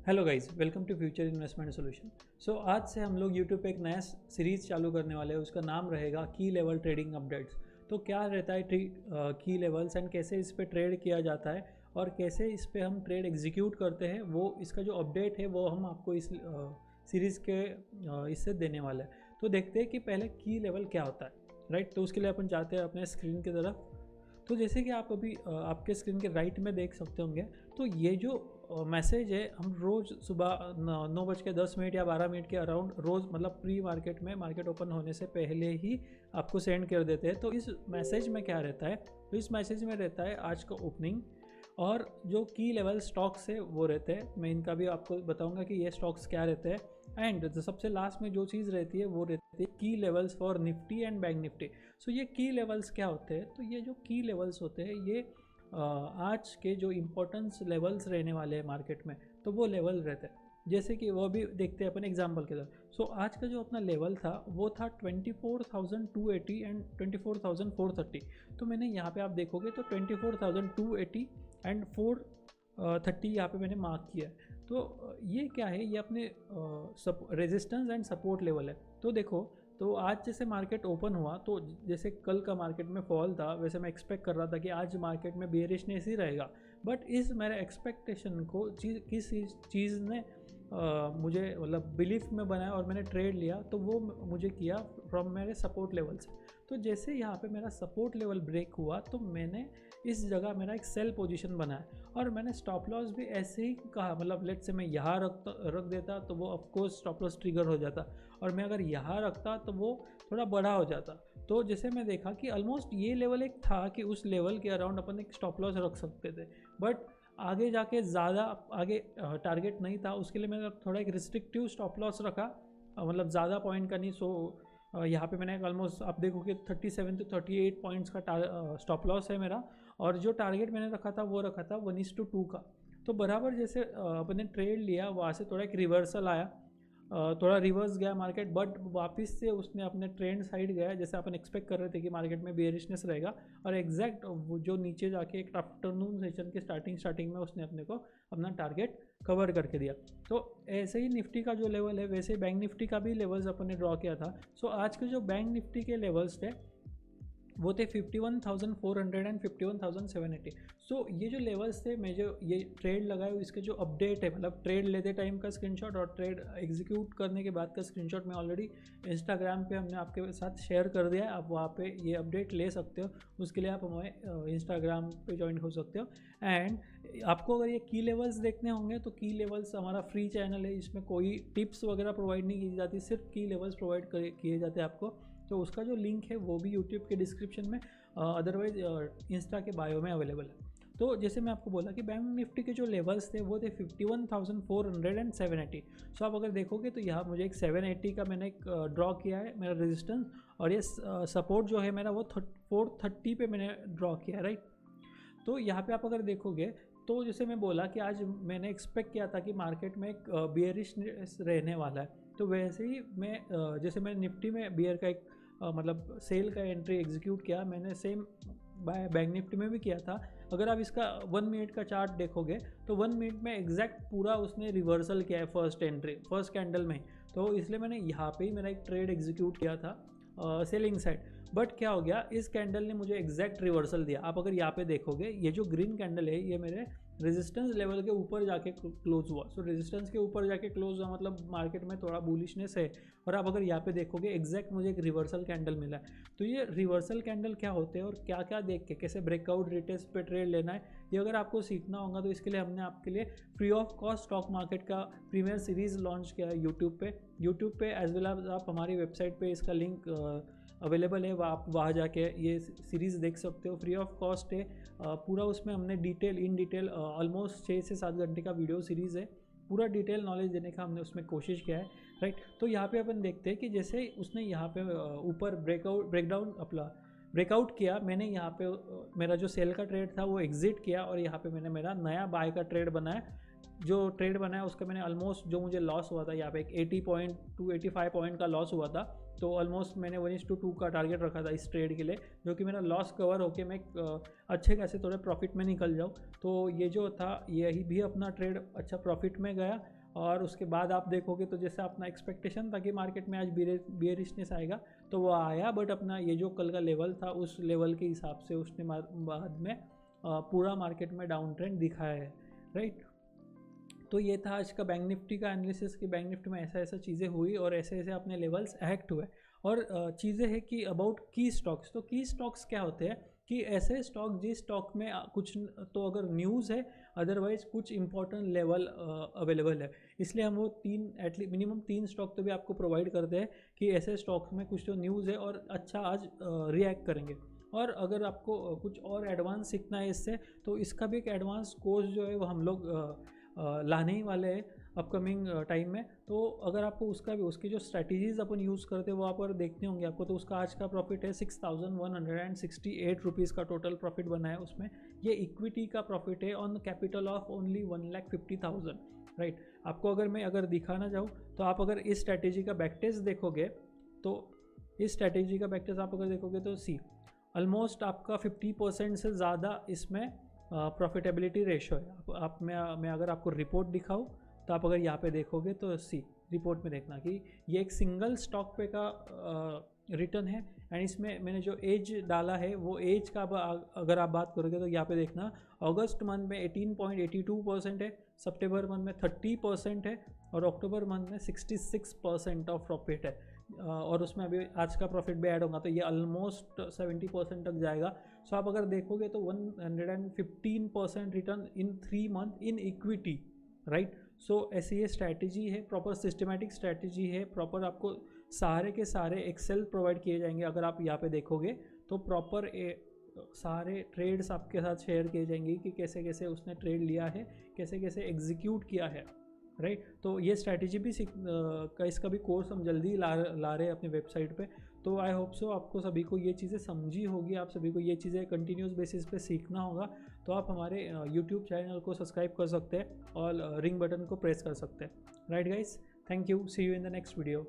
Hello guys, welcome to future investment solution. आज से हम लोग यूट्यूब पे एक नया सीरीज़ चालू करने वाले हैं। उसका नाम रहेगा की लेवल ट्रेडिंग अपडेट्स। तो क्या रहता है की लेवल्स एंड कैसे इस पे ट्रेड किया जाता है और कैसे इस पे हम ट्रेड एग्जीक्यूट करते हैं, वो इसका जो अपडेट है वो हम आपको इस सीरीज़ के इससे देने वाले हैं। तो देखते हैं कि पहले की लेवल क्या होता है, राइट। तो उसके लिए अपन जाते हैं अपने स्क्रीन की तरफ। तो जैसे कि आप अभी आपके स्क्रीन के राइट में देख सकते होंगे, तो ये जो मैसेज है हम रोज़ सुबह 9:10 या 12 मिनट के अराउंड रोज़, मतलब प्री मार्केट में, मार्केट ओपन होने से पहले ही आपको सेंड कर देते हैं। तो इस मैसेज में क्या रहता है? तो इस मैसेज में रहता है आज का ओपनिंग और जो की लेवल स्टॉक्स है वो रहते हैं। मैं इनका भी आपको बताऊंगा कि ये स्टॉक्स क्या रहते हैं। एंड सबसे लास्ट में जो चीज़ रहती है वो रहती है key levels for Nifty and bank Nifty. So ये की लेवल्स क्या होते हैं? तो ये जो की लेवल्स होते हैं ये आज के जो इम्पोर्टेंस लेवल्स रहने वाले हैं मार्केट में, तो वो लेवल रहते हैं। जैसे कि वो भी देखते हैं अपन एग्जाम्पल के साथ। आज का जो अपना लेवल था वो था 24,280 एंड 24,430। तो मैंने यहाँ पे आप देखोगे तो 24,280 एंड 430 यहाँ पे मैंने मार्क किया है। तो ये क्या है? ये अपने रेजिस्टेंस एंड सपोर्ट लेवल है। तो देखो, तो आज जैसे मार्केट ओपन हुआ, तो जैसे कल का मार्केट में फॉल था, वैसे मैं एक्सपेक्ट कर रहा था कि आज मार्केट में बेयरिशनेस ही रहेगा। बट इस मेरे एक्सपेक्टेशन को किस चीज़ ने मुझे, मतलब बिलीफ में बनाया और मैंने ट्रेड लिया, तो वो मुझे किया फ्रॉम मेरे सपोर्ट लेवल से। तो जैसे यहाँ पे मेरा सपोर्ट लेवल ब्रेक हुआ, तो मैंने इस जगह मेरा एक सेल पोजीशन बनाया और मैंने स्टॉप लॉस भी ऐसे ही कहा, मतलब लेट से मैं यहाँ रख देता तो वो ऑफकोर्स स्टॉप लॉस ट्रिगर हो जाता, और मैं अगर यहाँ रखता तो वो थोड़ा बड़ा हो जाता। तो जैसे मैं देखा कि ऑलमोस्ट ये लेवल एक था कि उस लेवल के अराउंड अपन एक स्टॉप लॉस रख सकते थे। बट आगे जाके ज़्यादा आगे टारगेट नहीं था, उसके लिए मैंने थोड़ा एक रिस्ट्रिक्टिव स्टॉप लॉस रखा, मतलब ज़्यादा पॉइंट का नहीं। यहाँ पे मैंने ऑलमोस्ट, आप देखोगे 37 to 38 पॉइंट्स का स्टॉप लॉस है मेरा, और जो टारगेट मैंने रखा था वो रखा था 1:2 का। तो बराबर जैसे अपने ट्रेड लिया, वहाँ से थोड़ा एक रिवर्सल आया, थोड़ा रिवर्स गया मार्केट, बट वापस से उसने अपने ट्रेंड साइड गया, जैसे अपन एक्सपेक्ट कर रहे थे कि मार्केट में बेयरिशनेस रहेगा, और एग्जैक्ट वो जो नीचे जाके एक आफ्टरनून सेशन के स्टार्टिंग में उसने अपने को अपना टारगेट कवर करके दिया। तो ऐसे ही निफ्टी का जो लेवल है, वैसे बैंक निफ्टी का भी लेवल्स अपन ने ड्रॉ किया था। आज के जो बैंक निफ्टी के लेवल्स थे वो थे 51,400 एंड 51,780। ये जो लेवल्स थे, मैं जो ये ट्रेड लगाया इसके जो अपडेट है, मतलब ट्रेड लेते टाइम का स्क्रीनशॉट और ट्रेड एग्जीक्यूट करने के बाद का स्क्रीनशॉट मैं ऑलरेडी इंस्टाग्राम पे हमने आपके साथ शेयर कर दिया है। आप वहाँ पे ये अपडेट ले सकते हो। उसके लिए आप हमारे इंस्टाग्राम पे ज्वाइन हो सकते हो। एंड आपको अगर ये की लेवल्स देखने होंगे तो की लेवल्स हमारा फ्री चैनल है, इसमें कोई टिप्स वगैरह प्रोवाइड नहीं की जाती, सिर्फ की लेवल्स प्रोवाइड किए जाते हैं आपको। तो उसका जो लिंक है वो भी यूट्यूब के डिस्क्रिप्शन में, अदरवाइज इंस्टा के बायो में अवेलेबल है। तो जैसे मैं आपको बोला कि बैंक निफ्टी के जो लेवल्स थे वो थे 51,400 एंड 780। आप अगर देखोगे तो यहाँ मुझे एक 780 का मैंने एक ड्रॉ किया है मेरा रेजिस्टेंस, और ये सपोर्ट जो है मेरा वो 430 पे मैंने ड्रॉ किया है, राइट। तो यहाँ पे आप अगर देखोगे तो जैसे मैं बोला कि आज मैंने एक्सपेक्ट किया था कि मार्केट में एक बियरिशनेस रहने वाला है, तो वैसे ही मैं जैसे मैं निफ्टी में बियर का एक मतलब सेल का एंट्री एग्जीक्यूट किया, मैंने सेम बैंक निफ्टी में भी किया था। अगर आप इसका 1 मिनट का चार्ट देखोगे तो 1 मिनट में एग्जैक्ट पूरा उसने रिवर्सल किया है फर्स्ट कैंडल में। तो इसलिए मैंने यहाँ पे ही मेरा एक ट्रेड एग्जीक्यूट किया था सेलिंग साइड। बट क्या हो गया, इस कैंडल ने मुझे एग्जैक्ट रिवर्सल दिया। आप अगर यहाँ पे देखोगे, ये जो ग्रीन कैंडल है ये मेरे रेजिस्टेंस लेवल के ऊपर जाके क्लोज हुआ। रेजिस्टेंस के ऊपर जाके क्लोज हुआ, मतलब मार्केट में थोड़ा बुलिशनेस है। और आप अगर यहाँ पे देखोगे एग्जैक्ट मुझे एक रिवर्सल कैंडल मिला है। तो ये रिवर्सल कैंडल क्या होते हैं और क्या क्या देख के कैसे ब्रेकआउट रिटेस्ट पे ट्रेड लेना है, ये अगर आपको सीखना होगा तो इसके लिए हमने आपके लिए free of cost stock market का प्रीमियर सीरीज़ लॉन्च किया है यूट्यूब पे एज वेल एज आप हमारी वेबसाइट पे इसका लिंक अवेलेबल है, आप वहाँ जाके ये सीरीज़ देख सकते हो। फ्री ऑफ कॉस्ट है पूरा, उसमें हमने इन डिटेल ऑलमोस्ट 6 से 7 घंटे का वीडियो सीरीज़ है, पूरा डिटेल नॉलेज देने का हमने उसमें कोशिश किया है, राइट। तो यहाँ पे अपन देखते हैं कि जैसे उसने यहाँ पे ऊपर ब्रेकआउट किया, मैंने यहाँ पे मेरा जो सेल का ट्रेड था वो एग्जिट किया, और यहाँ पे मैंने मेरा नया बाय का ट्रेड बनाया। जो ट्रेड बनाया उसका मैंने ऑलमोस्ट, जो मुझे लॉस हुआ था यहाँ पे एक 80 पॉइंट टू 85 पॉइंट का लॉस हुआ था, तो ऑलमोस्ट मैंने 1:2 का टारगेट रखा था इस ट्रेड के लिए, जो कि मेरा लॉस कवर होके मैं अच्छे खासे थोड़े प्रॉफिट में निकल जाऊँ। तो ये जो था, यही भी अपना ट्रेड अच्छा प्रॉफिट में गया। और उसके बाद आप देखोगे तो जैसे अपना एक्सपेक्टेशन था कि मार्केट में आज बियरिशनेस आएगा, तो वो आया, बट अपना ये जो कल का लेवल था उस लेवल के हिसाब से उसने बाद में पूरा मार्केट में डाउन ट्रेंड दिखाया है, राइट। तो ये था आज का बैंक निफ्टी का एनालिसिस कि बैंक निफ्टी में ऐसा ऐसा चीज़ें हुई और ऐसे ऐसे अपने लेवल्स एक्ट हुए। और चीज़ें है कि अबाउट की स्टॉक्स, तो की स्टॉक्स क्या होते हैं कि ऐसे स्टॉक जिस स्टॉक में कुछ तो अगर न्यूज़ है, अदरवाइज कुछ इंपॉर्टेंट लेवल अवेलेबल है, इसलिए हम वो एटलीस्ट मिनिमम 3 स्टॉक तो भी आपको प्रोवाइड करते हैं कि ऐसे स्टॉक्स में कुछ तो न्यूज़ है और अच्छा आज रिएक्ट करेंगे। और अगर आपको कुछ और एडवांस सीखना है इससे, तो इसका भी एक एडवांस कोर्स जो है वो हम लोग लाने ही वाले हैं अपकमिंग टाइम में। तो अगर आपको उसका भी उसकी जो स्ट्रैटेजीज़ अपन यूज़ करते हैं वो आप अगर देखने होंगे आपको, तो उसका आज का प्रॉफिट है 6168 रुपीज़ का टोटल प्रॉफिट बना है उसमें। ये इक्विटी का प्रॉफिट है on capital of only 1,50,000, right. आपको अगर दिखाना चाहूँ तो आप अगर इस स्ट्रैटेजी का बैक टेस्ट देखोगे, तो इस स्ट्रैटेजी का बैक टेस्ट आप अगर देखोगे तो ऑलमोस्ट आपका 50% से ज़्यादा इसमें प्रॉफिटेबिलिटी रेशो है। आप मैं अगर आपको रिपोर्ट दिखाऊँ तो आप अगर यहाँ पे देखोगे तो रिपोर्ट में देखना कि ये एक सिंगल स्टॉक पे का रिटर्न है, एंड इसमें मैंने जो एज डाला है वो एज का अगर आप बात करोगे तो यहाँ पे देखना अगस्त मंथ में 18.82% है, सितंबर मंथ में 30% है, और अक्टूबर मंथ में 66% ऑफ प्रॉफिट है। और उसमें अभी आज का प्रॉफिट भी ऐड होगा तो ये ऑलमोस्ट 70% तक जाएगा। सो आप अगर देखोगे तो 115% return in 3 month in equity, right. So ऐसी ये स्ट्रैटेजी है, प्रॉपर सिस्टमेटिक स्ट्रैटेजी है, प्रॉपर आपको सारे के सारे एक्सेल प्रोवाइड किए जाएंगे। अगर आप यहाँ पे देखोगे तो प्रॉपर सारे ट्रेड्स आपके साथ शेयर किए जाएंगे कि कैसे कैसे उसने ट्रेड लिया है, कैसे कैसे एग्जीक्यूट किया है, राइट। तो ये स्ट्रैटेजी भी इसका भी कोर्स हम जल्दी ला रहे हैं अपनी वेबसाइट पे। तो आई होप सो आपको सभी को ये चीज़ें समझी होगी, आप सभी को ये चीज़ें कंटिन्यूस बेसिस पे सीखना होगा। तो आप हमारे यूट्यूब चैनल को सब्सक्राइब कर सकते हैं और रिंग बटन को प्रेस कर सकते हैं, right guys. Thank you, see you in the next video.